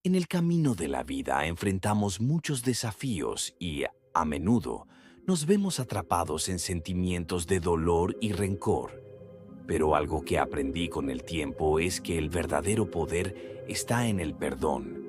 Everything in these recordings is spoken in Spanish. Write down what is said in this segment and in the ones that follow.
En el camino de la vida enfrentamos muchos desafíos y, a menudo, nos vemos atrapados en sentimientos de dolor y rencor. Pero algo que aprendí con el tiempo es que el verdadero poder está en el perdón.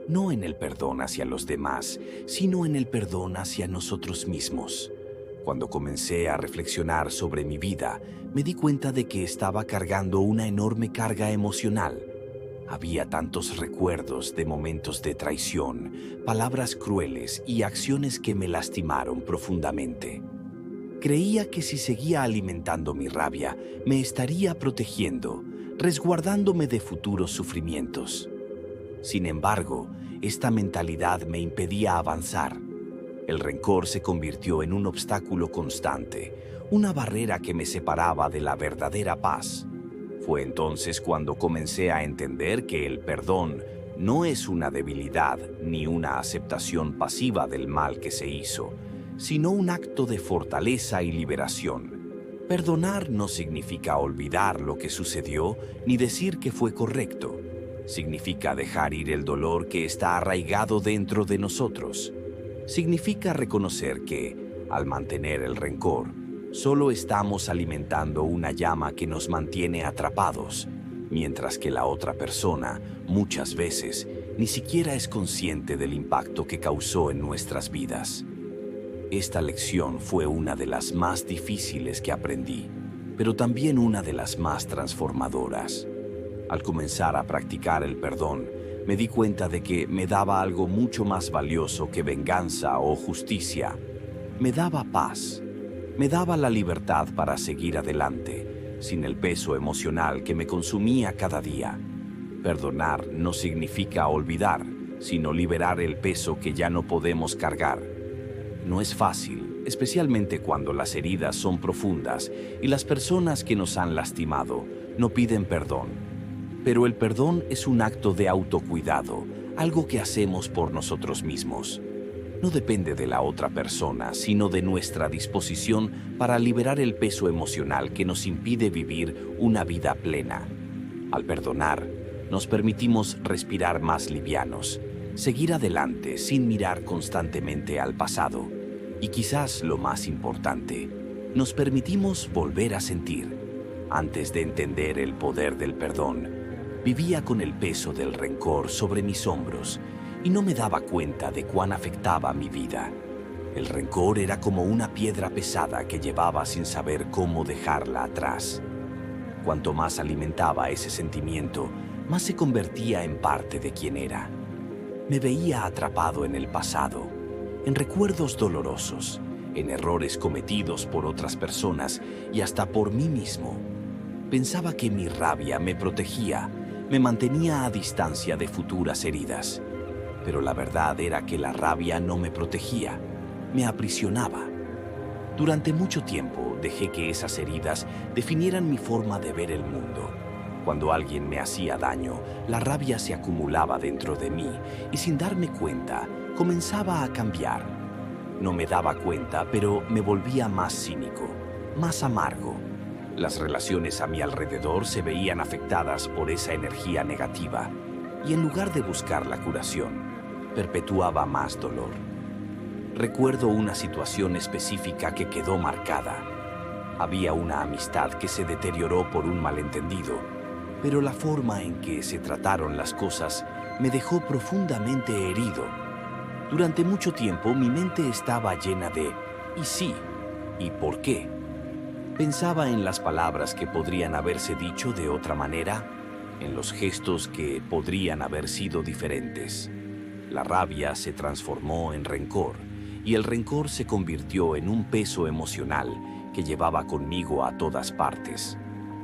No en el perdón hacia los demás, sino en el perdón hacia nosotros mismos. Cuando comencé a reflexionar sobre mi vida, me di cuenta de que estaba cargando una enorme carga emocional. Había tantos recuerdos de momentos de traición, palabras crueles y acciones que me lastimaron profundamente. Creía que si seguía alimentando mi rabia, me estaría protegiendo, resguardándome de futuros sufrimientos. Sin embargo, esta mentalidad me impedía avanzar. El rencor se convirtió en un obstáculo constante, una barrera que me separaba de la verdadera paz. Fue entonces cuando comencé a entender que el perdón no es una debilidad ni una aceptación pasiva del mal que se hizo, sino un acto de fortaleza y liberación. Perdonar no significa olvidar lo que sucedió ni decir que fue correcto. Significa dejar ir el dolor que está arraigado dentro de nosotros. Significa reconocer que, al mantener el rencor, solo estamos alimentando una llama que nos mantiene atrapados, mientras que la otra persona, muchas veces, ni siquiera es consciente del impacto que causó en nuestras vidas. Esta lección fue una de las más difíciles que aprendí, pero también una de las más transformadoras. Al comenzar a practicar el perdón, me di cuenta de que me daba algo mucho más valioso que venganza o justicia. Me daba paz. Me daba la libertad para seguir adelante, sin el peso emocional que me consumía cada día. Perdonar no significa olvidar, sino liberar el peso que ya no podemos cargar. No es fácil, especialmente cuando las heridas son profundas y las personas que nos han lastimado no piden perdón. Pero el perdón es un acto de autocuidado, algo que hacemos por nosotros mismos. No depende de la otra persona, sino de nuestra disposición para liberar el peso emocional que nos impide vivir una vida plena. Al perdonar, nos permitimos respirar más livianos, seguir adelante sin mirar constantemente al pasado. Y quizás lo más importante, nos permitimos volver a sentir. Antes de entender el poder del perdón, vivía con el peso del rencor sobre mis hombros y no me daba cuenta de cuán afectaba mi vida. El rencor era como una piedra pesada que llevaba sin saber cómo dejarla atrás. Cuanto más alimentaba ese sentimiento, más se convertía en parte de quien era. Me veía atrapado en el pasado, en recuerdos dolorosos, en errores cometidos por otras personas y hasta por mí mismo. Pensaba que mi rabia me protegía, me mantenía a distancia de futuras heridas. Pero la verdad era que la rabia no me protegía, me aprisionaba. Durante mucho tiempo dejé que esas heridas definieran mi forma de ver el mundo. Cuando alguien me hacía daño, la rabia se acumulaba dentro de mí y sin darme cuenta, comenzaba a cambiar. No me daba cuenta, pero me volvía más cínico, más amargo. Las relaciones a mi alrededor se veían afectadas por esa energía negativa y en lugar de buscar la curación, perpetuaba más dolor. Recuerdo una situación específica que quedó marcada. Había una amistad que se deterioró por un malentendido, pero la forma en que se trataron las cosas me dejó profundamente herido. Durante mucho tiempo mi mente estaba llena de ¿y sí? ¿Y por qué? Pensaba en las palabras que podrían haberse dicho de otra manera, en los gestos que podrían haber sido diferentes. La rabia se transformó en rencor y el rencor se convirtió en un peso emocional que llevaba conmigo a todas partes.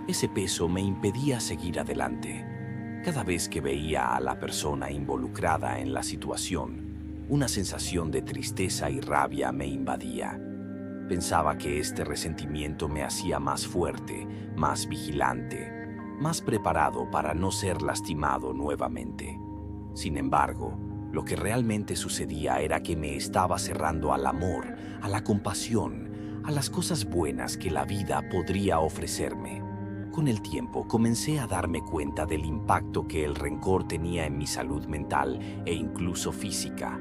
Ese peso me impedía seguir adelante. Cada vez que veía a la persona involucrada en la situación, una sensación de tristeza y rabia me invadía. Pensaba que este resentimiento me hacía más fuerte, más vigilante, más preparado para no ser lastimado nuevamente. Sin embargo, lo que realmente sucedía era que me estaba cerrando al amor, a la compasión, a las cosas buenas que la vida podría ofrecerme. Con el tiempo comencé a darme cuenta del impacto que el rencor tenía en mi salud mental e incluso física.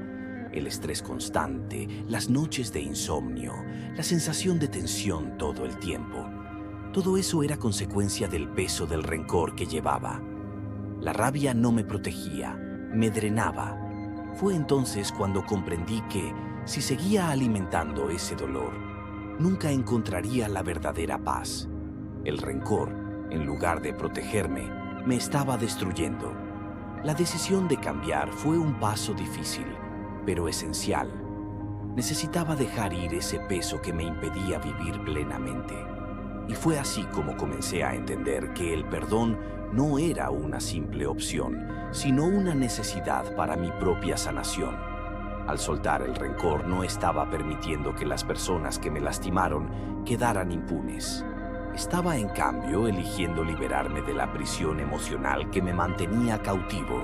El estrés constante, las noches de insomnio, la sensación de tensión todo el tiempo. Todo eso era consecuencia del peso del rencor que llevaba. La rabia no me protegía, me drenaba. Fue entonces cuando comprendí que, si seguía alimentando ese dolor, nunca encontraría la verdadera paz. El rencor, en lugar de protegerme, me estaba destruyendo. La decisión de cambiar fue un paso difícil, pero esencial. Necesitaba dejar ir ese peso que me impedía vivir plenamente. Y fue así como comencé a entender que el perdón no era una simple opción, sino una necesidad para mi propia sanación. Al soltar el rencor, no estaba permitiendo que las personas que me lastimaron quedaran impunes. Estaba, en cambio, eligiendo liberarme de la prisión emocional que me mantenía cautivo.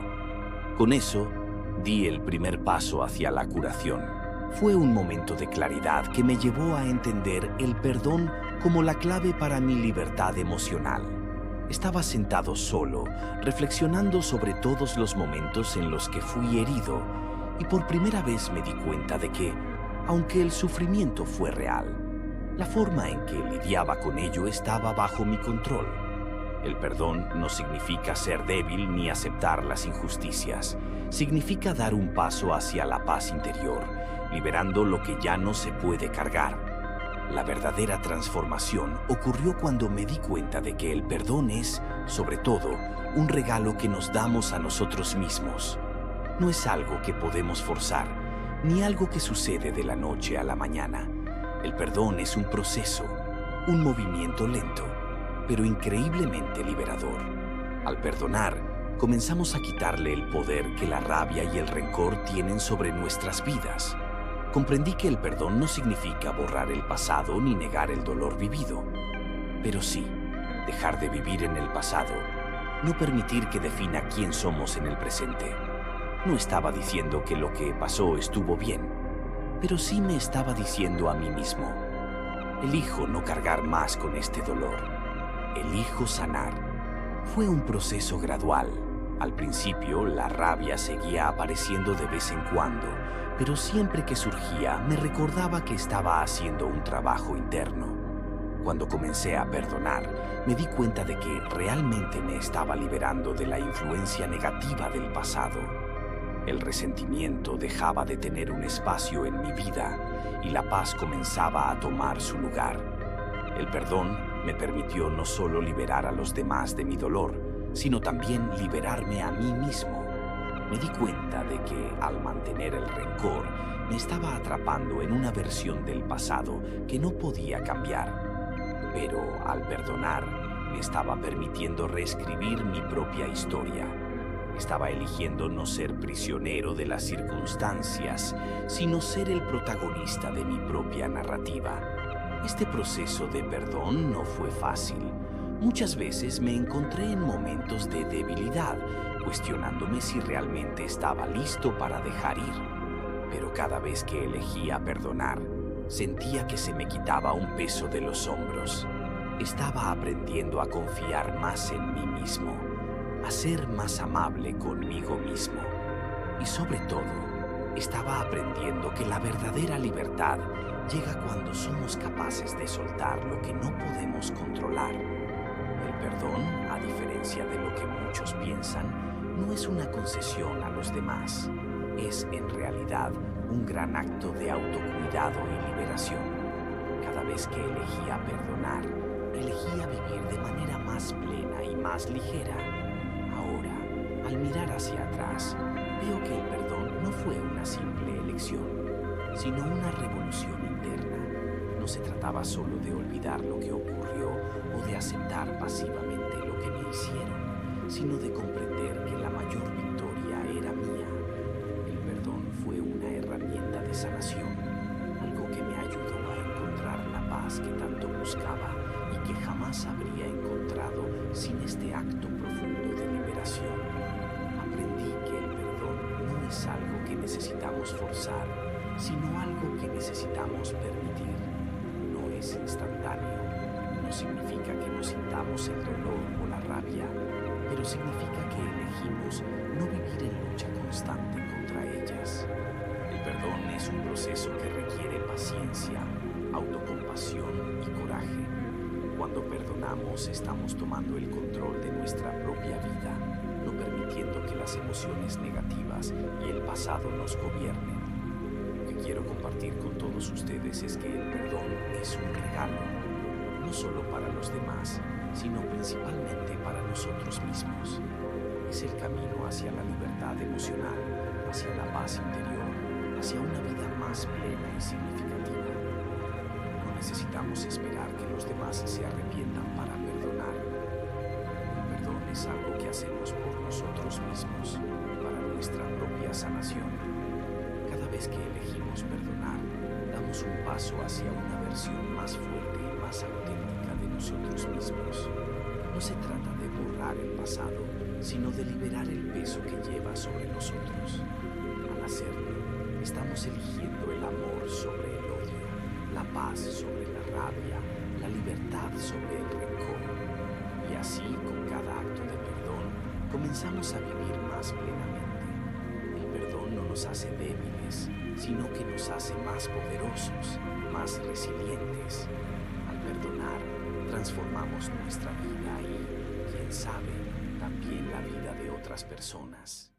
Con eso, di el primer paso hacia la curación. Fue un momento de claridad que me llevó a entender el perdón como la clave para mi libertad emocional. Estaba sentado solo, reflexionando sobre todos los momentos en los que fui herido, y por primera vez me di cuenta de que, aunque el sufrimiento fue real, la forma en que lidiaba con ello estaba bajo mi control. El perdón no significa ser débil ni aceptar las injusticias. Significa dar un paso hacia la paz interior, liberando lo que ya no se puede cargar. La verdadera transformación ocurrió cuando me di cuenta de que el perdón es, sobre todo, un regalo que nos damos a nosotros mismos. No es algo que podemos forzar, ni algo que sucede de la noche a la mañana. El perdón es un proceso, un movimiento lento, pero increíblemente liberador. Al perdonar, comenzamos a quitarle el poder que la rabia y el rencor tienen sobre nuestras vidas. Comprendí que el perdón no significa borrar el pasado ni negar el dolor vivido, pero sí dejar de vivir en el pasado, no permitir que defina quién somos en el presente. No estaba diciendo que lo que pasó estuvo bien, pero sí me estaba diciendo a mí mismo: elijo no cargar más con este dolor, elijo sanar. Fue un proceso gradual. Al principio, la rabia seguía apareciendo de vez en cuando, pero siempre que surgía me recordaba que estaba haciendo un trabajo interno. Cuando comencé a perdonar, me di cuenta de que realmente me estaba liberando de la influencia negativa del pasado. El resentimiento dejaba de tener un espacio en mi vida y la paz comenzaba a tomar su lugar. El perdón me permitió no solo liberar a los demás de mi dolor, sino también liberarme a mí mismo. Me di cuenta de que, al mantener el rencor, me estaba atrapando en una versión del pasado que no podía cambiar. Pero al perdonar, me estaba permitiendo reescribir mi propia historia. Estaba eligiendo no ser prisionero de las circunstancias, sino ser el protagonista de mi propia narrativa. Este proceso de perdón no fue fácil. Muchas veces me encontré en momentos de debilidad, cuestionándome si realmente estaba listo para dejar ir. Pero cada vez que elegía perdonar, sentía que se me quitaba un peso de los hombros. Estaba aprendiendo a confiar más en mí mismo, a ser más amable conmigo mismo. Y sobre todo, estaba aprendiendo que la verdadera libertad llega cuando somos capaces de soltar lo que no podemos controlar. El perdón, a diferencia de lo que muchos piensan, no es una concesión a los demás. Es, en realidad, un gran acto de autocuidado y liberación. Cada vez que elegía perdonar, elegía vivir de manera más plena y más ligera. Ahora, al mirar hacia atrás, veo que el perdón no fue una simple elección, sino una revolución interna. No se trataba solo de olvidar lo que ocurrió o de aceptar pasivamente lo que me hicieron, sino de comprender que la mayor victoria era mía. El perdón fue una herramienta de sanación, algo que me ayudó a encontrar la paz que tanto buscaba y que jamás habría encontrado sin este acto profundo de liberación. Aprendí que el perdón no es algo que necesitamos forzar, sino algo que necesitamos permitir. No es instantáneo, no no significa que no sintamos el dolor o la rabia, pero significa que elegimos no vivir en lucha constante contra ellas. El perdón es un proceso que requiere paciencia, autocompasión y coraje. Cuando perdonamos, estamos tomando el control de nuestra propia vida, no permitiendo que las emociones negativas y el pasado nos gobiernen. Lo que quiero compartir con todos ustedes es que el perdón es un regalo, no solo para los demás, sino principalmente para nosotros mismos. Es el camino hacia la libertad emocional, hacia la paz interior, hacia una vida más plena y significativa. No necesitamos esperar que los demás se arrepientan para perdonar. El perdón es algo que hacemos por nosotros mismos, para nuestra propia sanación. Cada vez que elegimos perdonar, damos un paso hacia una versión más fuerte y más auténtica de nosotros mismos. No se trata de borrar el pasado, sino de liberar el peso que lleva sobre nosotros. Al hacerlo, estamos eligiendo el amor sobre el odio, la paz sobre la rabia, la libertad sobre el rencor. Y así, con cada acto de perdón, comenzamos a vivir más plenamente. El perdón no nos hace débiles, sino que nos hace más poderosos, más resilientes. Al perdonar, transformamos nuestra vida y, quién sabe, también la vida de otras personas.